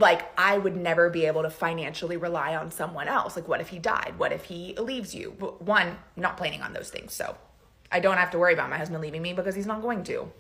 like, I would never be able to financially rely on someone else. Like, what if he died? What if he leaves you? One, I'm not planning on those things. So I don't have to worry about my husband leaving me because he's not going to.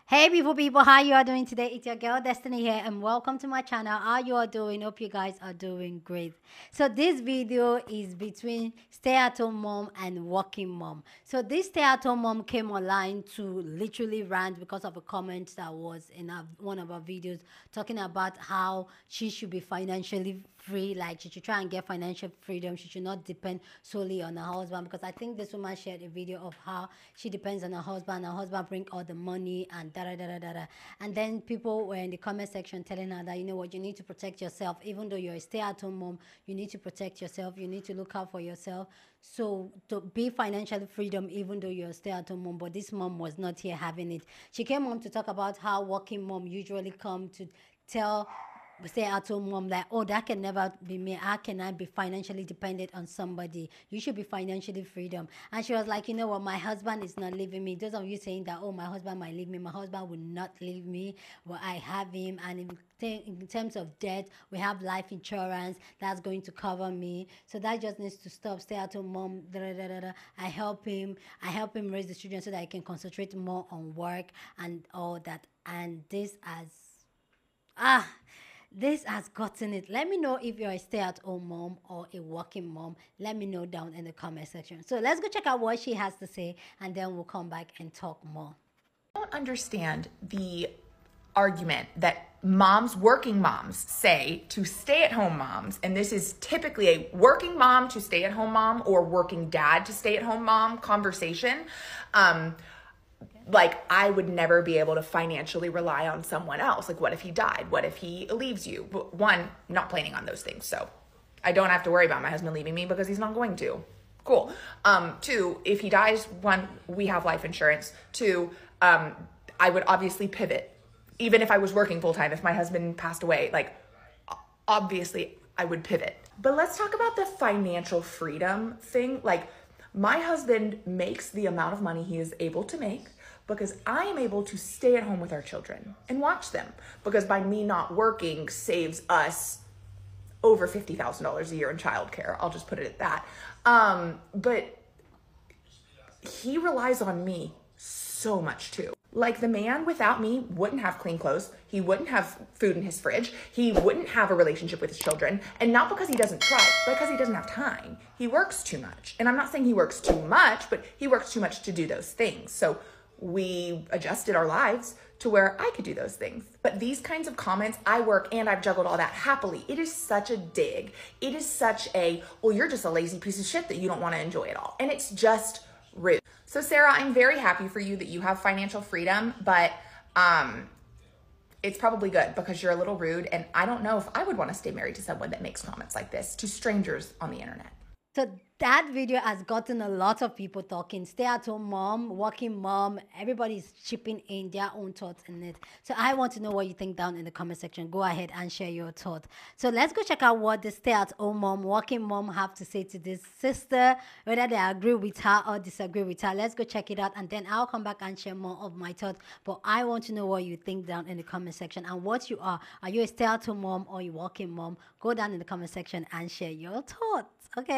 Hey beautiful people, how you are doing today? It's your girl Destiny here and welcome to my channel. How you are doing? Hope you guys are doing great. So this video is between stay-at-home mom and working mom. So this stay-at-home mom came online to literally rant because of a comment that was in one of our videos talking about how she should be financially free, like she should try and get financial freedom. She should not depend solely on her husband, because I think this woman shared a video of how she depends on her husband bring all the money and and then people were in the comment section telling her that, you know what, you need to protect yourself. Even though you're a stay-at-home mom, you need to protect yourself, you need to look out for yourself. So to be financially freedom, even though you're a stay-at-home mom. But this mom was not here having it. She came home to talk about how working mom usually come to tell stay-at-home mom like, oh, that can never be me. How can I be financially dependent on somebody? You should be financially freedom. And she was like, you know what, my husband is not leaving me. Those of you saying that, oh, my husband might leave me, my husband will not leave me. Well, I have him, and in terms of debt, we have life insurance that's going to cover me. So that just needs to stop. Stay-at-home mom, I help him raise the children so that I can concentrate more on work and all that. And this has gotten it. Let me know if you're a stay-at-home mom or a working mom. Let me know down in the comment section. So let's go check out what she has to say, and then we'll come back and talk more. I don't understand the argument that working moms say to stay-at-home moms, and this is typically a working mom to stay-at-home mom or working dad to stay-at-home mom conversation. Like, I would never be able to financially rely on someone else. Like, what if he died? What if he leaves you? One, I'm not planning on those things. So I don't have to worry about my husband leaving me because he's not going to. Cool. Two, if he dies, one, we have life insurance. Two, I would obviously pivot. Even if I was working full time, if my husband passed away, like, obviously I would pivot. But let's talk about the financial freedom thing. Like, my husband makes the amount of money he is able to make because I am able to stay at home with our children and watch them, because by me not working saves us over $50,000 a year in childcare. I'll just put it at that. But he relies on me so much too. Like, the man without me wouldn't have clean clothes. He wouldn't have food in his fridge. He wouldn't have a relationship with his children. And not because he doesn't try, but because he doesn't have time. He works too much. And I'm not saying he works too much, but he works too much to do those things. So we adjusted our lives to where I could do those things. But these kinds of comments, I work and I've juggled all that happily. It is such a dig. It is such a, well, you're just a lazy piece of shit that you don't want to enjoy it all. And it's just rude. So Sarah, I'm very happy for you that you have financial freedom, but it's probably good because you're a little rude, and I don't know if I would want to stay married to someone that makes comments like this to strangers on the internet. So that video has gotten a lot of people talking. Stay-at-home mom, working mom, everybody's chipping in their own thoughts in it. So I want to know what you think down in the comment section. Go ahead and share your thoughts. So let's go check out what the stay-at-home mom, working mom have to say to this sister, whether they agree with her or disagree with her. Let's go check it out, and then I'll come back and share more of my thoughts. But I want to know what you think down in the comment section, and what you are. Are you a stay-at-home mom or a working mom? Go down in the comment section and share your thoughts. Okay.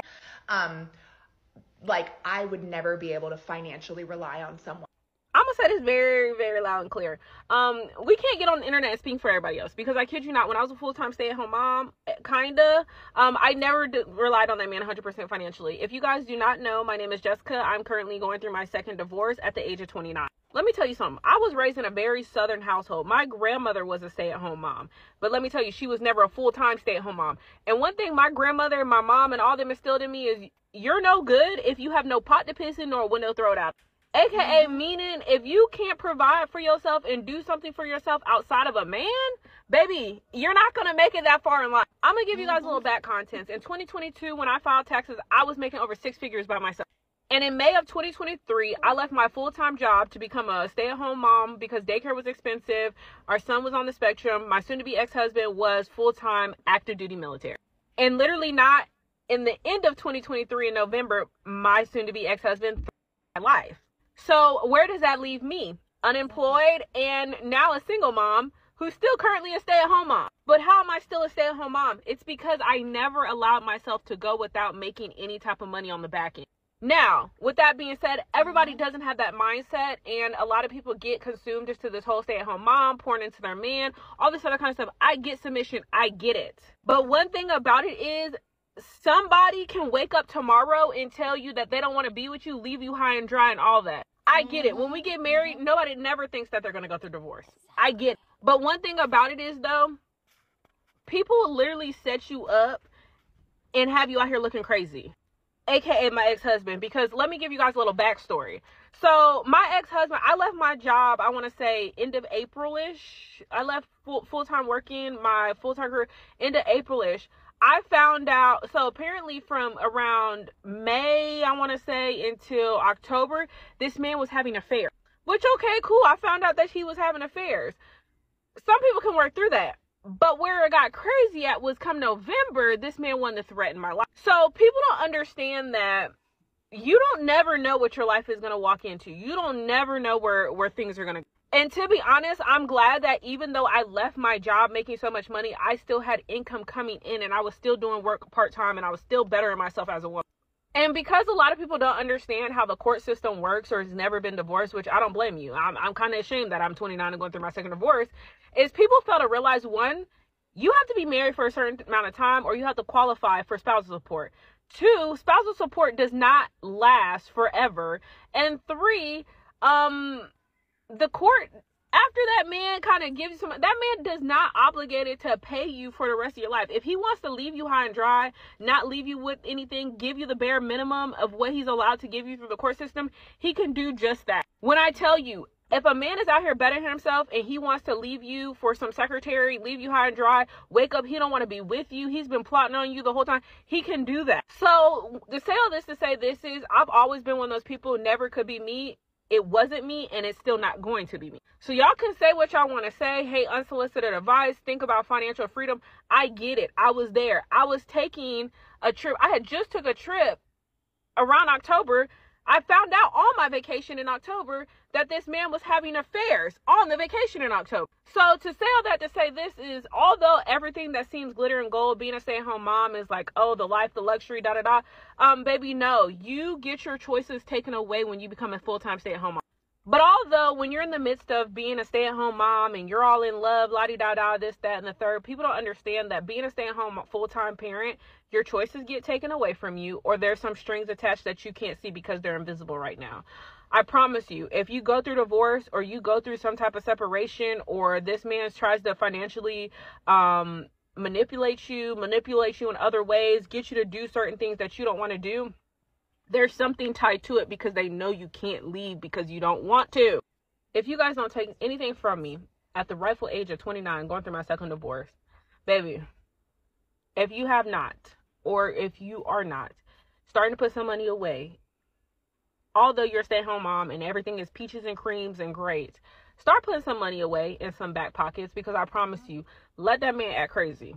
Like, I would never be able to financially rely on someone. I'm gonna say this very, very loud and clear. We can't get on the internet and speak for everybody else, because I kid you not, when I was a full-time stay-at-home mom, I never relied on that man 100% financially. If you guys do not know, my name is Jessica. I'm currently going through my second divorce at the age of 29. Let me tell you something. I was raised in a very Southern household. My grandmother was a stay-at-home mom. But let me tell you, she was never a full-time stay-at-home mom. And one thing my grandmother, my mom, and all them instilled in me is, you're no good if you have no pot to piss in nor a window to throw it out. AKA meaning, if you can't provide for yourself and do something for yourself outside of a man, baby, you're not going to make it that far in life. I'm going to give you guys a little back content. In 2022, when I filed taxes, I was making over 6 figures by myself. And in May of 2023, I left my full-time job to become a stay-at-home mom because daycare was expensive. Our son was on the spectrum. My soon-to-be ex-husband was full-time active-duty military. And literally not in the end of 2023 in November, my soon-to-be ex-husband threw my life. So where does that leave me? Unemployed and now a single mom who's still currently a stay-at-home mom. But how am I still a stay-at-home mom? It's because I never allowed myself to go without making any type of money on the back end. Now, with that being said, everybody doesn't have that mindset, and a lot of people get consumed just to this whole stay-at-home mom, pouring into their man, all this other kind of stuff. I get submission. I get it. But one thing about it is somebody can wake up tomorrow and tell you that they don't want to be with you, leave you high and dry and all that. I get it. When we get married, nobody never thinks that they're going to go through divorce. I get it. But one thing about it is, though, people literally set you up and have you out here looking crazy. AKA my ex-husband, because let me give you guys a little backstory. So my ex-husband, I left my job, I want to say end of April-ish. I left full-time working, my full-time career, end of April-ish. I found out, so apparently from around May, I want to say, until October, this man was having affairs. Which, okay, cool. I found out that he was having affairs. Some people can work through that. But where it got crazy at was come November, this man wanted to threaten my life. So people don't understand that you don't never know what your life is going to walk into. You don't never know where things are going to go. And to be honest, I'm glad that even though I left my job making so much money, I still had income coming in and I was still doing work part-time and I was still bettering myself as a woman. And because a lot of people don't understand how the court system works or has never been divorced, which I don't blame you. I'm kind of ashamed that I'm 29 and going through my second divorce, is people fail to realize, one, you have to be married for a certain amount of time or you have to qualify for spousal support. Two, spousal support does not last forever. And three, the court, after that man kind of gives you some, that man does not obligated to pay you for the rest of your life. If he wants to leave you high and dry, not leave you with anything, give you the bare minimum of what he's allowed to give you through the court system, he can do just that. When I tell you, if a man is out here bettering himself and he wants to leave you for some secretary, leave you high and dry, wake up, he don't want to be with you, he's been plotting on you the whole time, he can do that. So to say all this to say this is, I've always been one of those people who never could be me. It wasn't me and it's still not going to be me. So y'all can say what y'all want to say. Hey, unsolicited advice, think about financial freedom. I get it. I was there. I was taking a trip. I had just took a trip around October. I found out on my vacation in October that this man was having affairs on the vacation in October. So to say all that to say this is, although everything that seems glitter and gold, being a stay-at-home mom is like, oh, the life, the luxury, da-da-da. Baby, no. You get your choices taken away when you become a full-time stay-at-home mom. But although when you're in the midst of being a stay-at-home mom and you're all in love, la-di-da-da, this, that, and the third, people don't understand that being a stay-at-home full-time parent, your choices get taken away from you, or there's some strings attached that you can't see because they're invisible right now. I promise you, if you go through divorce or you go through some type of separation or this man tries to financially manipulate you in other ways, get you to do certain things that you don't want to do, there's something tied to it because they know you can't leave because you don't want to. If you guys don't take anything from me at the rightful age of 29, going through my second divorce, baby, if you have not, or if you are not, starting to put some money away, although you're a stay-at-home mom and everything is peaches and creams and great, start putting some money away in some back pockets, because I promise you, let that man act crazy.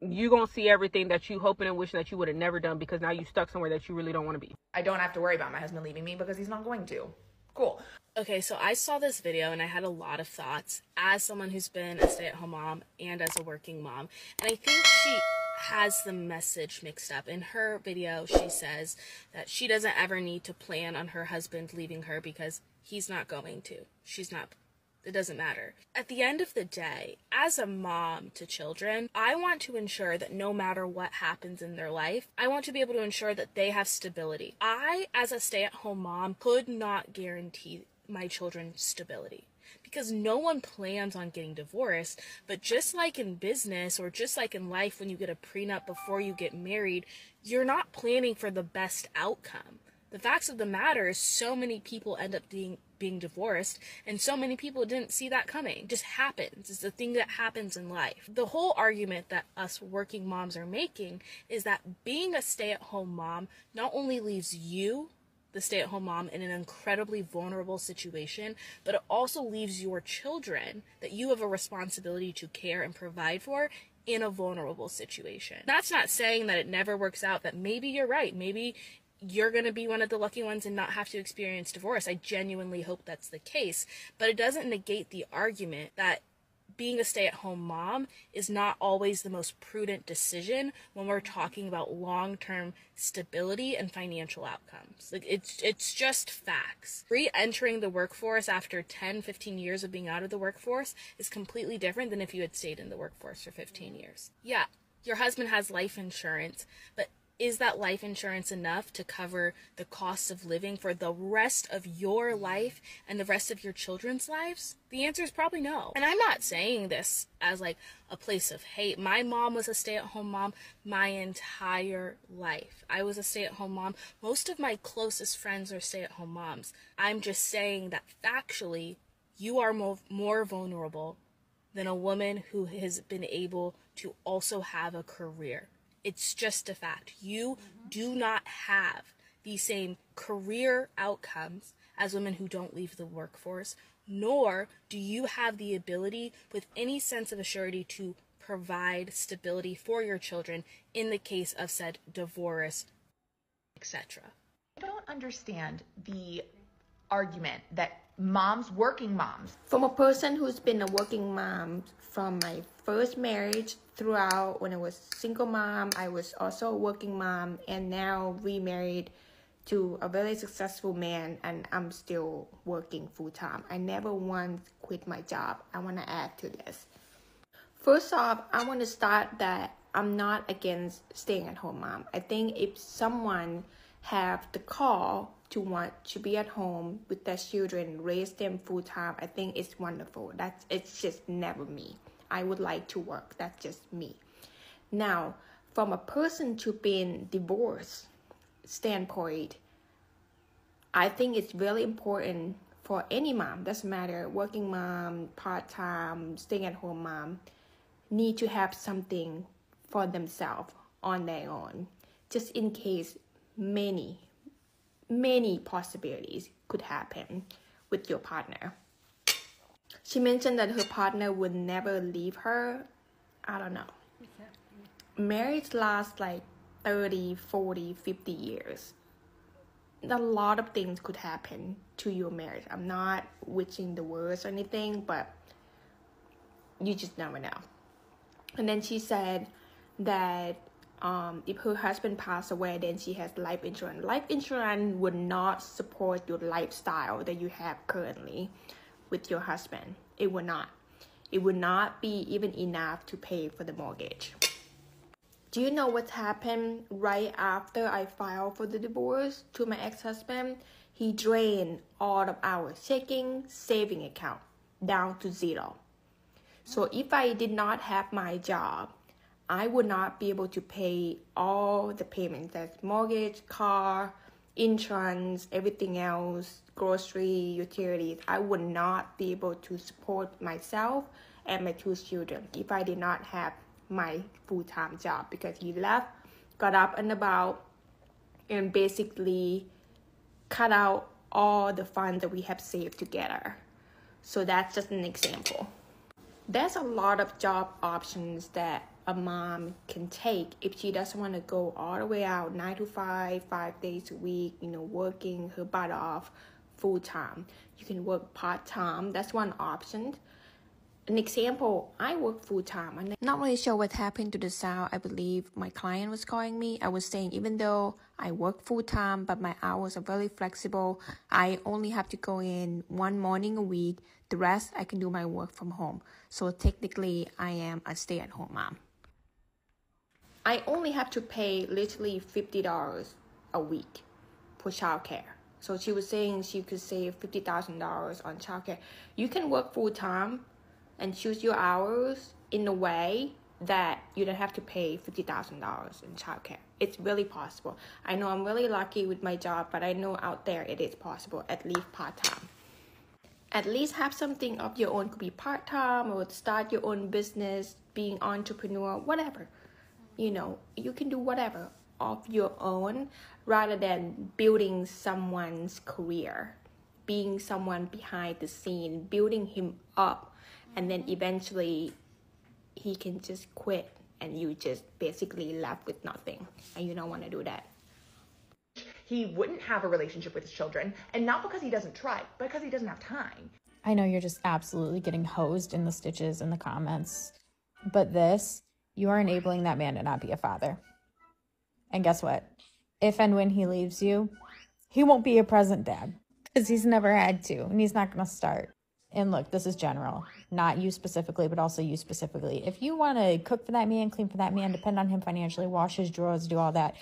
You're going to see everything that you hoping and wishing that you would have never done, because now you stuck somewhere that you really don't want to be. I don't have to worry about my husband leaving me because he's not going to. Cool. Okay, so I saw this video and I had a lot of thoughts as someone who's been a stay-at-home mom and as a working mom. And I think she has the message mixed up. In her video, she says that she doesn't ever need to plan on her husband leaving her because he's not going to. It doesn't matter. At the end of the day, as a mom to children, I want to ensure that no matter what happens in their life, I want to be able to ensure that they have stability. I, as a stay-at-home mom, could not guarantee my children stability, because no one plans on getting divorced. But just like in business or just like in life, when you get a prenup before you get married, you're not planning for the best outcome. The facts of the matter is so many people end up being divorced, and so many people didn't see that coming. It just happens. It's the thing that happens in life. The whole argument that us working moms are making is that being a stay-at-home mom not only leaves you, the stay-at-home mom, in an incredibly vulnerable situation, but it also leaves your children that you have a responsibility to care and provide for in a vulnerable situation. That's not saying that it never works out, that maybe you're right. Maybe you're going to be one of the lucky ones and not have to experience divorce. I genuinely hope that's the case. But it doesn't negate the argument that being a stay-at-home mom is not always the most prudent decision when we're talking about long-term stability and financial outcomes. Like, it's just facts. Re-entering the workforce after 10, 15 years of being out of the workforce is completely different than if you had stayed in the workforce for 15 years. Yeah, your husband has life insurance, but is that life insurance enough to cover the cost of living for the rest of your life and the rest of your children's lives? The answer is probably no. And I'm not saying this as like a place of hate. My mom was a stay-at-home mom my entire life. I was a stay-at-home mom. Most of my closest friends are stay-at-home moms. I'm just saying that factually, you are more vulnerable than a woman who has been able to also have a career. It's just a fact. You do not have the same career outcomes as women who don't leave the workforce, nor do you have the ability with any sense of assurity to provide stability for your children in the case of said divorce, etc. I don't understand the argument that working moms. From a person who's been a working mom from my first marriage throughout, when I was single mom, I was also a working mom, and now remarried to a very successful man, and I'm still working full-time. I never once quit my job. I want to add to this. First off, I want to start that I'm not against staying at home mom. I think if someone have the call to want to be at home with their children, raise them full-time, I think it's wonderful. It's just never me. I would like to work. That's just me. Now, from a person to being divorced standpoint, I think it's really important for any mom, doesn't matter, working mom, part-time, staying at home mom, need to have something for themselves on their own, just in case many possibilities could happen with your partner. She mentioned that her partner would never leave her. I don't know. Marriage lasts like 30, 40, 50 years. A lot of things could happen to your marriage. I'm not wishing the worst or anything, but you just never know. And then she said that if her husband passed away, then she has life insurance. Life insurance would not support your lifestyle that you have currently with your husband. It would not. It would not be even enough to pay for the mortgage. Do you know what happened right after I filed for the divorce to my ex-husband? He drained all of our checking, saving account down to zero. So if I did not have my job, I would not be able to pay all the payments. That's mortgage, car, insurance, everything else, grocery, utilities. I would not be able to support myself and my two children if I did not have my full-time job, because he left, got up and about, and basically cut out all the funds that we have saved together. So that's just an example. There's a lot of job options that a mom can take if she doesn't want to go all the way out 9 to 5, 5 days a week, working her butt off full-time. You can work part-time. That's one option. An example, I work full-time. I'm not really sure what happened to the sound. I believe my client was calling me. I was saying even though I work full-time, but my hours are very flexible, I only have to go in one morning a week. The rest, I can do my work from home. So technically, I am a stay-at-home mom. I only have to pay literally $50 a week for childcare. So she was saying she could save $50,000 on childcare. You can work full-time and choose your hours in a way that you don't have to pay $50,000 in childcare. It's really possible. I know I'm really lucky with my job, but I know out there it is possible, at least part-time. At least have something of your own. Could be part-time or start your own business, being entrepreneur, whatever. You can do whatever of your own rather than building someone's career, being someone behind the scene, building him up. And then eventually he can just quit and you just basically left with nothing. And you don't want to do that. He wouldn't have a relationship with his children, and not because he doesn't try, but because he doesn't have time. I know you're just absolutely getting hosed in the stitches in the comments, but this, you are enabling that man to not be a father. And guess what? If and when he leaves you, he won't be a present dad because he's never had to, and he's not going to start. And look, this is general, not you specifically, but also you specifically. If you want to cook for that man, clean for that man, depend on him financially, wash his drawers, do all that,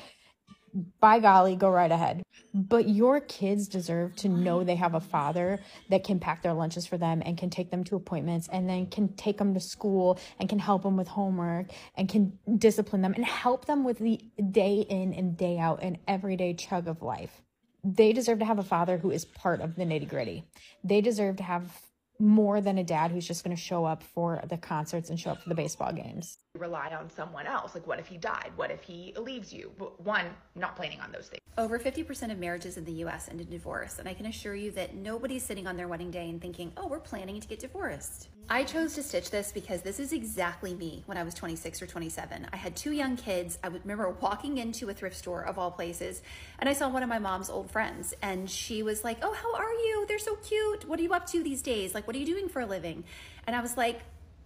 by golly, go right ahead. But your kids deserve to know they have a father that can pack their lunches for them and can take them to appointments and then can take them to school and can help them with homework and can discipline them and help them with the day in and day out and everyday chug of life. They deserve to have a father who is part of the nitty-gritty. They deserve to have more than a dad who's just going to show up for the concerts and show up for the baseball games. Rely on someone else. Like, what if he died? What if he leaves you? One, not planning on those things. Over 50% of marriages in the US end in divorce, and I can assure you that nobody's sitting on their wedding day and thinking, oh, we're planning to get divorced. I chose to stitch this because this is exactly me when I was 26 or 27. I had 2 young kids. I would remember walking into a thrift store of all places, and I saw one of my mom's old friends, and she was like, oh, how are you? They're so cute. What are you up to these days? Like, what are you doing for a living? And I was like,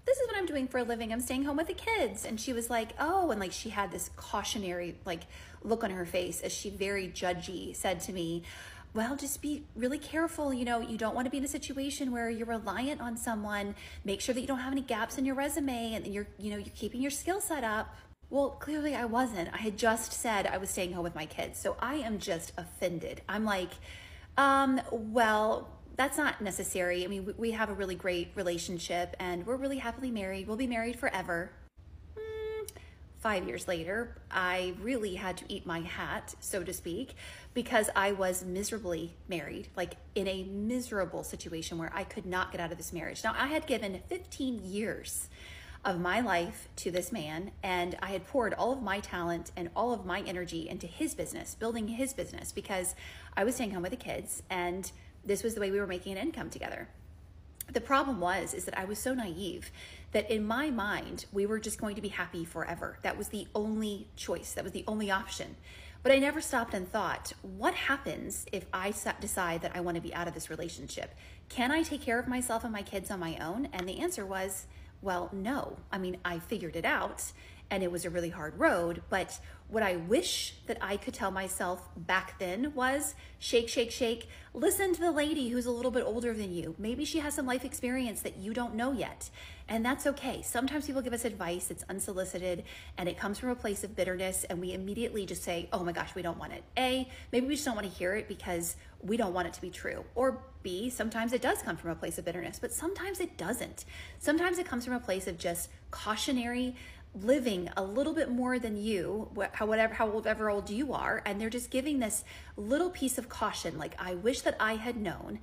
this is what I'm doing for a living. I'm staying home with the kids. And she was like, oh, and like she had this cautionary like look on her face as she very judgy said to me, well, just be really careful. You know, you don't want to be in a situation where you're reliant on someone. Make sure that you don't have any gaps in your resume and you're keeping your skill set up. Well, clearly I wasn't. I had just said I was staying home with my kids. So I am just offended. I'm like, well, that's not necessary. I mean, we have a really great relationship and we're really happily married. We'll be married forever. 5 years later, I really had to eat my hat, so to speak, because I was miserably married, like in a miserable situation where I could not get out of this marriage. Now, I had given 15 years of my life to this man, and I had poured all of my talent and all of my energy into his business, building his business, because I was staying home with the kids, and this was the way we were making an income together. The problem is that I was so naive that in my mind, we were just going to be happy forever. That was the only choice. That was the only option. But I never stopped and thought, what happens if I decide that I want to be out of this relationship? Can I take care of myself and my kids on my own? And the answer was, well, no. I mean, I figured it out and it was a really hard road, but what I wish that I could tell myself back then was shake, shake, shake. Listen to the lady who's a little bit older than you. Maybe she has some life experience that you don't know yet. And that's okay. Sometimes people give us advice that's unsolicited and it comes from a place of bitterness and we immediately just say, oh my gosh, we don't want it. A, maybe we just don't want to hear it because we don't want it to be true. Or B, sometimes it does come from a place of bitterness, but sometimes it doesn't. Sometimes it comes from a place of just cautionary living a little bit more than you, however old you are, and they're just giving this little piece of caution, like, I wish that I had known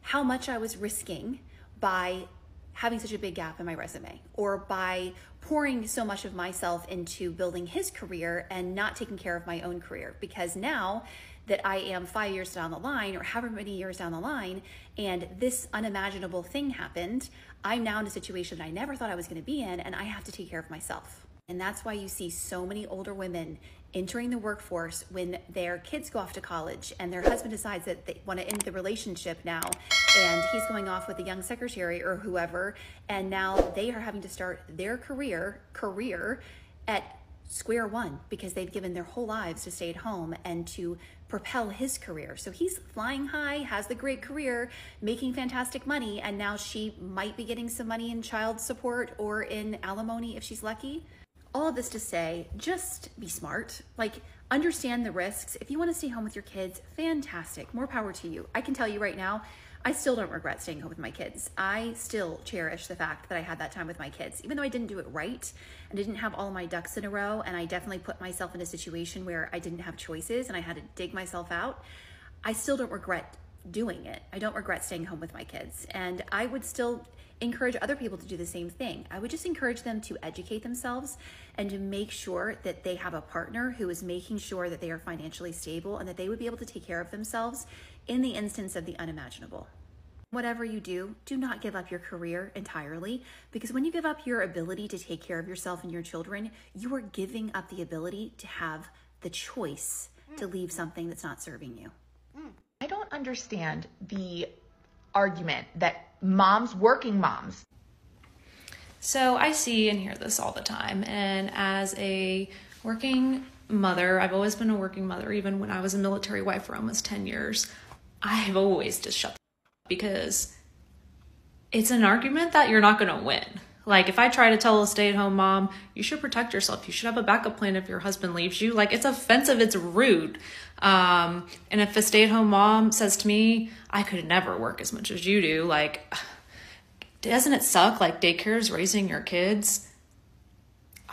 how much I was risking by having such a big gap in my resume, or by pouring so much of myself into building his career and not taking care of my own career. Because now that I am 5 years down the line, or however many years down the line, and this unimaginable thing happened, I'm now in a situation that I never thought I was going to be in, and I have to take care of myself. And that's why you see so many older women entering the workforce when their kids go off to college and their husband decides that they want to end the relationship now, and he's going off with a young secretary or whoever, and now they are having to start their career at square one because they've given their whole lives to stay at home and to propel his career. So he's flying high, has the great career, making fantastic money, and now she might be getting some money in child support or in alimony if she's lucky. All of this to say, just be smart. Like, understand the risks. If you want to stay home with your kids, fantastic, more power to you. I can tell you right now, I still don't regret staying home with my kids. I still cherish the fact that I had that time with my kids, even though I didn't do it right and didn't have all my ducks in a row, and I definitely put myself in a situation where I didn't have choices and I had to dig myself out. I still don't regret doing it. I don't regret staying home with my kids, and I would still encourage other people to do the same thing. I would just encourage them to educate themselves and to make sure that they have a partner who is making sure that they are financially stable and that they would be able to take care of themselves in the instance of the unimaginable. Whatever you do, do not give up your career entirely, because when you give up your ability to take care of yourself and your children, you are giving up the ability to have the choice to leave something that's not serving you. I don't understand the argument that working moms. So I see and hear this all the time. And as a working mother, I've always been a working mother, even when I was a military wife for almost 10 years, I've always just shut up because it's an argument that you're not going to win. Like, if I try to tell a stay-at-home mom, you should protect yourself, you should have a backup plan if your husband leaves you, like, it's offensive, it's rude. And if a stay-at-home mom says to me, I could never work as much as you do, like, doesn't it suck? Like, daycare is raising your kids.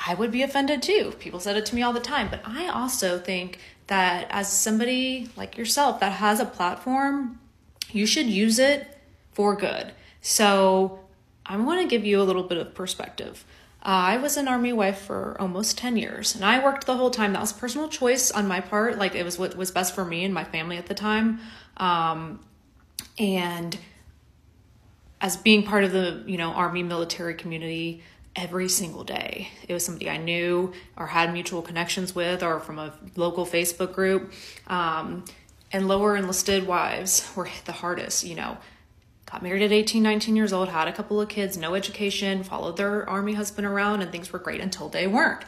I would be offended too. People said it to me all the time. But I also think that as somebody like yourself that has a platform, you should use it for good. So I want to give you a little bit of perspective. I was an Army wife for almost 10 years, and I worked the whole time. That was a personal choice on my part. Like, it was what was best for me and my family at the time. And as being part of the, Army military community, every single day, it was somebody I knew or had mutual connections with or from a local Facebook group. And lower enlisted wives were hit the hardest, got married at 18, 19 years old, had a couple of kids, no education, followed their Army husband around, and things were great until they weren't.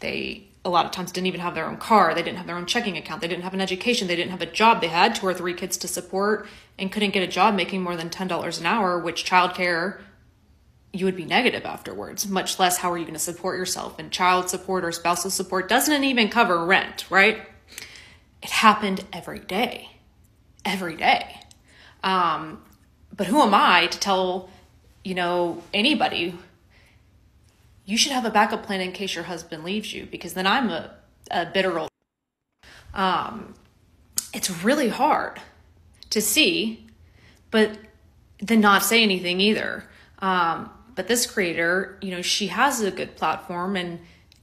They, a lot of times, didn't even have their own car. They didn't have their own checking account. They didn't have an education. They didn't have a job. They had 2 or 3 kids to support and couldn't get a job making more than $10 an hour, which childcare, you would be negative afterwards, much less how are you going to support yourself? And child support or spousal support doesn't even cover rent, right? It happened every day. But who am I to tell, anybody, you should have a backup plan in case your husband leaves you, because then I'm a bitter old. It's really hard to see, but then not say anything either. But this creator, she has a good platform, and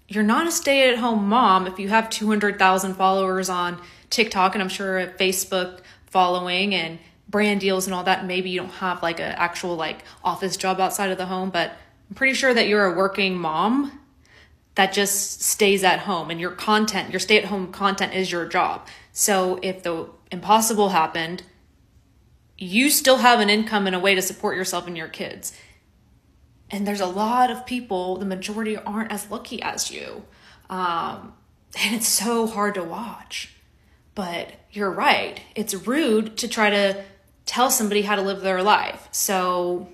you're not a stay-at-home mom if you have 200,000 followers on TikTok, and I'm sure a Facebook following and brand deals and all that. Maybe you don't have like an actual office job outside of the home, but I'm pretty sure that you're a working mom that just stays at home, and your stay-at-home content is your job. So if the impossible happened, you still have an income and a way to support yourself and your kids. And there's a lot of people, the majority aren't as lucky as you. And it's so hard to watch. But you're right. It's rude to try to tell somebody how to live their life. So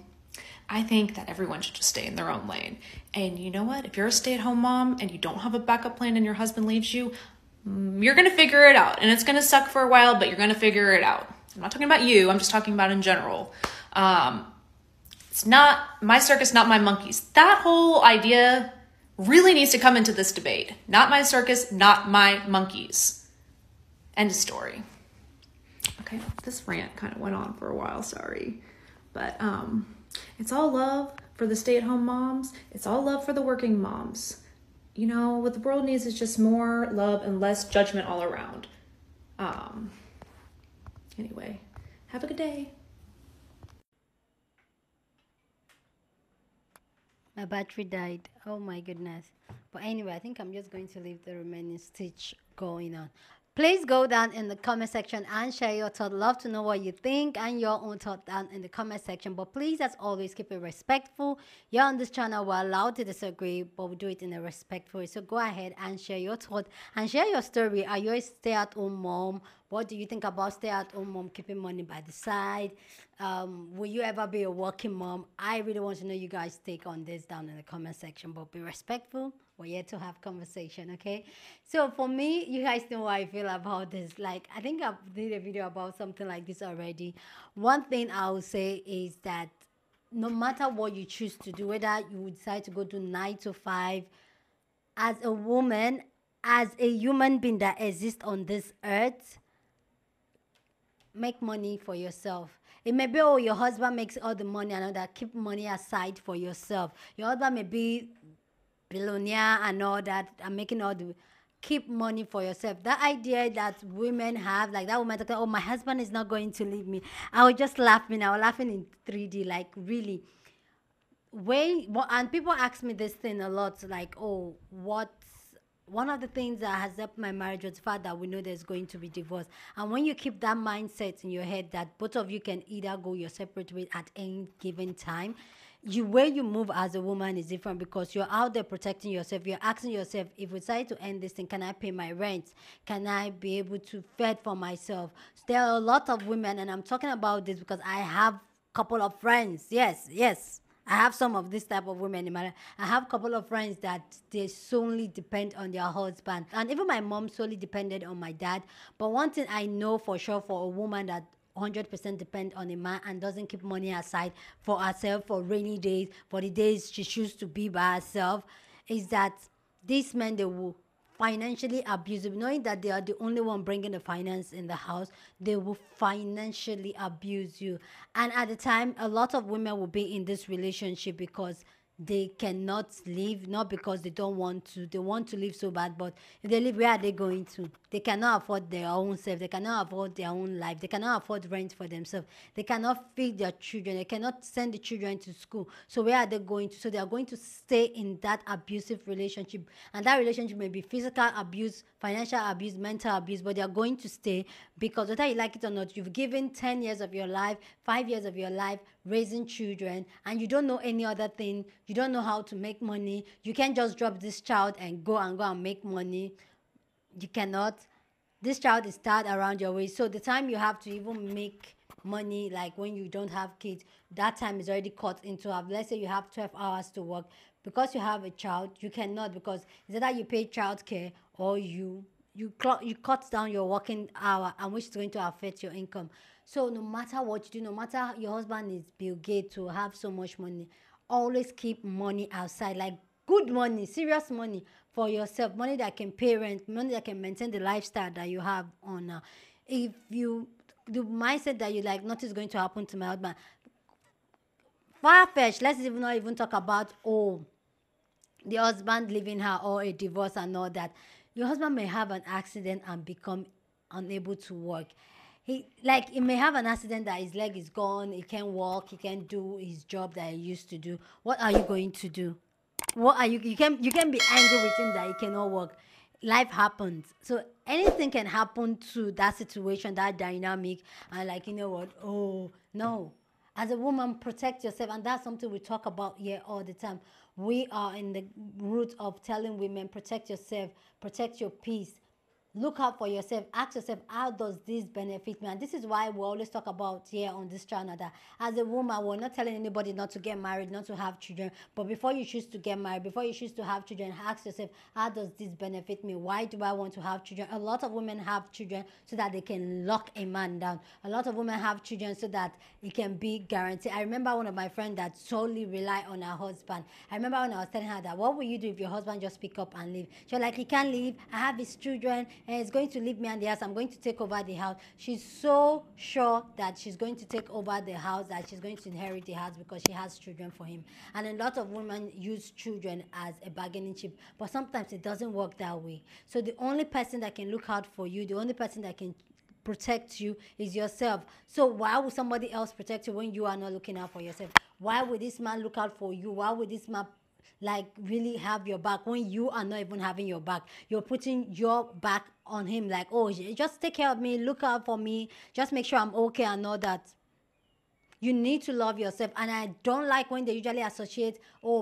I think that everyone should just stay in their own lane. And you know what? If you're a stay-at-home mom and you don't have a backup plan and your husband leaves you, you're going to figure it out. And it's going to suck for a while, but you're going to figure it out. I'm not talking about you. I'm just talking about in general. It's not my circus, not my monkeys. That whole idea really needs to come into this debate. Not my circus, not my monkeys. End of story. Okay, this rant kind of went on for a while, sorry. But it's all love for the stay-at-home moms. It's all love for the working moms. What the world needs is just more love and less judgment all around. Anyway, have a good day. My battery died. Oh my goodness. But anyway, I think I'm just going to leave the remaining stitch going on. Please go down in the comment section and share your thoughts. Love to know what you think and your own thoughts down in the comment section. But please, as always, keep it respectful. You're on this channel. We're allowed to disagree, but we do it in a respectful way. So go ahead and share your thoughts and share your story. Are you a stay-at-home mom? What do you think about stay-at-home mom keeping money by the side? Will you ever be a working mom? I really want to know you guys' take on this down in the comment section. But be respectful. We're here to have conversation, okay? So for me, you guys know how I feel about this. Like, I think I did a video about something like this already. One thing I will say is that no matter what you choose to do, whether you decide to go to 9 to 5, as a woman, as a human being that exists on this earth, make money for yourself. It may be, oh, your husband makes all the money and all that. Keep money aside for yourself. Your husband may be billionaire and all that, and making all the, keep money for yourself. That idea that women have, like that woman talking, oh, my husband is not going to leave me. I was just laughing. I was laughing in 3D, like really. And people ask me this thing a lot, like, oh, one of the things that has helped my marriage was the fact that we know there's going to be divorce. And when you keep that mindset in your head that both of you can either go your separate ways at any given time, where you move as a woman is different, because you're out there protecting yourself. You're asking yourself, if we decide to end this thing, can I pay my rent? Can I be able to fend for myself? So there are a lot of women, and I'm talking about this because I have a couple of friends. Yes. I have some of this type of women in my life. I have a couple of friends that they solely depend on their husband. And even my mom solely depended on my dad. But one thing I know for sure for a woman that 100% depend on a man and doesn't keep money aside for herself, for rainy days, for the days she chooses to be by herself, is that these men, they will financially abuse you. Knowing that they are the only one bringing the finance in the house, they will financially abuse you. And at the time, a lot of women will be in this relationship because they cannot leave, not because they don't want to. They want to leave so bad, but if they leave, where are they going to? They cannot afford their own self. They cannot afford their own life. They cannot afford rent for themselves. They cannot feed their children. They cannot send the children to school. So where are they going to? So they are going to stay in that abusive relationship. And that relationship may be physical abuse, financial abuse, mental abuse, but they are going to stay because whether you like it or not, you've given 10 years of your life, 5 years of your life, raising children, and you don't know any other thing. You don't know how to make money. You can't just drop this child and go and make money. You cannot. This child is tired around your waist. So the time you have to even make money, like when you don't have kids, that time is already cut into half. Let's say you have 12 hours to work. Because you have a child, you cannot, because it's either you pay childcare or you cut down your working hour, and which is going to affect your income. So no matter what you do, no matter your husband is Bill Gates to have so much money, always keep money outside, like good money, serious money for yourself, money that can pay rent, money that can maintain the lifestyle that you have on. If you, the mindset that you like, nothing's going to happen to my husband, far-fetched. Let's even not even talk about the husband leaving her or a divorce and all that. Your husband may have an accident and become unable to work. He may have an accident that his leg is gone, he can't walk, he can't do his job that he used to do. What are you going to do? What are you can be angry with him that he cannot work. Life happens. So anything can happen to that situation, that dynamic, and like, you know what? Oh, no. As a woman, protect yourself, and that's something we talk about here all the time. We are in the root of telling women, protect yourself, protect your peace. Look out for yourself. Ask yourself, how does this benefit me? And this is why we always talk about here on this channel that as a woman, we're not telling anybody not to get married, not to have children. But before you choose to get married, before you choose to have children, ask yourself, how does this benefit me? Why do I want to have children? A lot of women have children so that they can lock a man down. A lot of women have children so that it can be guaranteed. I remember one of my friends that solely relied on her husband. I remember when I was telling her that, what will you do if your husband just pick up and leave? She was like, he can't leave. I have his children, and he's going to leave me and the house. I'm going to take over the house. She's so sure that she's going to take over the house, that she's going to inherit the house because she has children for him. And a lot of women use children as a bargaining chip, but sometimes it doesn't work that way. So the only person that can look out for you, the only person that can protect you is yourself. So why would somebody else protect you when you are not looking out for yourself? Why would this man look out for you? Why would this man really have your back when you are not even having your back? You're putting your back on him, like, oh, just take care of me, look out for me, just make sure I'm okay and all that. You need to love yourself. And I don't like when they usually associate,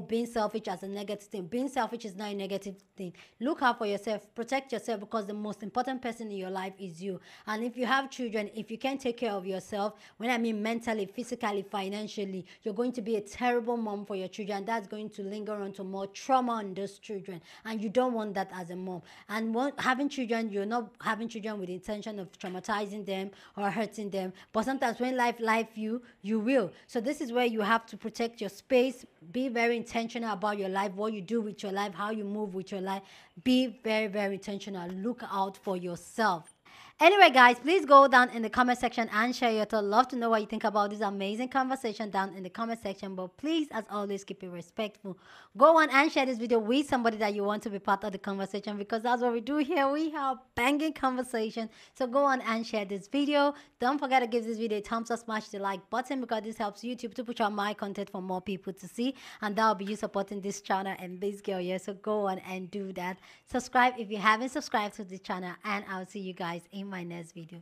being selfish as a negative thing. Being selfish is not a negative thing. Look out for yourself. Protect yourself, because the most important person in your life is you. And if you have children, if you can't take care of yourself, when I mean mentally, physically, financially, you're going to be a terrible mom for your children. That's going to linger on to more trauma on those children. And you don't want that as a mom. And having children, you're not having children with the intention of traumatizing them or hurting them. But sometimes when life you will. So this is where you have to protect your space. Be very intentional about your life, what you do with your life, how you move with your life. Be very, very intentional. Look out for yourself. Anyway, guys, please go down in the comment section and share your thoughts. Love to know what you think about this amazing conversation down in the comment section. But please, as always, keep it respectful. Go on and share this video with somebody that you want to be part of the conversation, because that's what we do here. We have banging conversation. So go on and share this video. Don't forget to give this video a thumbs up, smash the like button, because this helps YouTube to push out my content for more people to see. And that will be you supporting this channel and this girl here. So go on and do that. Subscribe if you haven't subscribed to this channel, and I'll see you guys in my next video.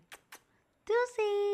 Deuces.